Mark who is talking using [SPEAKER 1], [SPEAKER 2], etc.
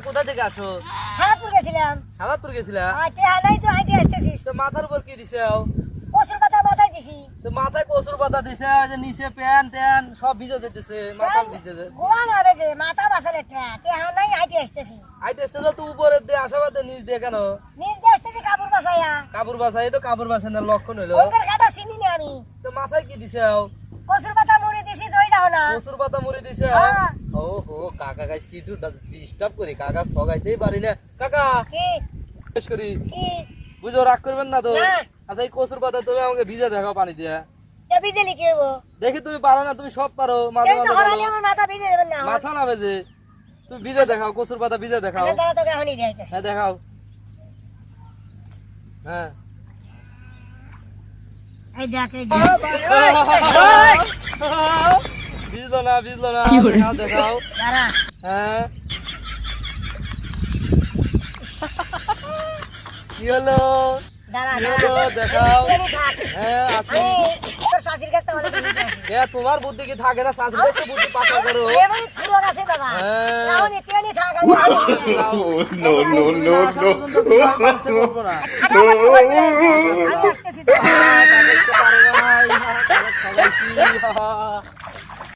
[SPEAKER 1] কোথা থেকে আসো?
[SPEAKER 2] সাহাপুর গেছিলাম।
[SPEAKER 1] সাদাতপুর গেছিলা?
[SPEAKER 2] টেহা নাই তো আইটি আসতেছি।
[SPEAKER 1] তো মাথার উপর কি দিছে?
[SPEAKER 2] কচুর পাতা মাথায় দিছি।
[SPEAKER 1] তো মাথায় কচুর পাতা দিছে, যে নিচে প্যান ট্যান সব ভিজে দিতেছে, মাথা ভিজে দে।
[SPEAKER 2] গোয়া না রে যে মাথা বাসার একটা টেহা নাই আইটি আসতেছি।
[SPEAKER 1] আইতেছে তো উপরে দিয়ে আসাবাদ নিচ দিয়ে কেন?
[SPEAKER 2] নিজ দিয়ে আসতেছি কাপড় বাসায়া।
[SPEAKER 1] কাপড় বাসাই, এটা কাপড় বাসানোর লক্ষণ হলো।
[SPEAKER 2] ওদের কাটা চিনি না আমি।
[SPEAKER 1] তো মাথায় কি দিছে?
[SPEAKER 2] কচুর পাতা মুড়ি দিছি জয় দাও না।
[SPEAKER 1] কচুর পাতা মুড়ি দিছে।
[SPEAKER 2] হ্যাঁ।
[SPEAKER 1] ও হো, কাকা গাছ কি একটু ডিস্টার্ব করি, কাকা ঠগাইতেই পারি না। কাকা
[SPEAKER 2] কি
[SPEAKER 1] শেষ করি,
[SPEAKER 2] কি
[SPEAKER 1] বুঝো রাগ করবেন না তো?
[SPEAKER 2] না।
[SPEAKER 1] আচ্ছা এই কচুর পাতা তুমি আমাকে ভিজে দেখাও পানি দিয়ে।
[SPEAKER 2] এ বিজলি কি হবো?
[SPEAKER 1] দেখি তুমি পারো না, তুমি সব পারো। মাঝে
[SPEAKER 2] এই তো
[SPEAKER 1] মাঝে
[SPEAKER 2] হরালি
[SPEAKER 1] বলো।
[SPEAKER 2] আমার মাথা ভিজে যাবে না।
[SPEAKER 1] মাথা না বেজে, তুমি ভিজে দেখাও, কচুর পাতা ভিজে দেখাও।
[SPEAKER 2] আচ্ছা দাঁড়া তোকে এখনই দেখাইতেছি।
[SPEAKER 1] হ্যাঁ দেখাও। হ্যাঁ
[SPEAKER 2] এই দেখ এই দেখ।
[SPEAKER 1] ভিজলো না, ভিজলো না, দেখাও দেখাও।
[SPEAKER 2] দাঁড়া।
[SPEAKER 1] হ্যাঁ কি হলো?
[SPEAKER 2] দাঁড়া
[SPEAKER 1] কি
[SPEAKER 2] দাঁড়া।
[SPEAKER 1] হলো দেখাও।
[SPEAKER 2] এই থাক।
[SPEAKER 1] হ্যাঁ আছে।
[SPEAKER 2] আমি তোর শাশির কাছে তাহলে বুঝে যাচ্ছি।
[SPEAKER 1] এ তোমার বুদ্ধি কি থাকে না? সাথে বুদ্ধি পাকা করো।
[SPEAKER 2] এমনি ছুরো আছে বাবা।
[SPEAKER 1] হ্যাঁ।
[SPEAKER 2] এখন এতেনি থাক আমি আছি।
[SPEAKER 3] No, no, no, no.
[SPEAKER 2] আমি আসতেছি তো।
[SPEAKER 1] পারো না,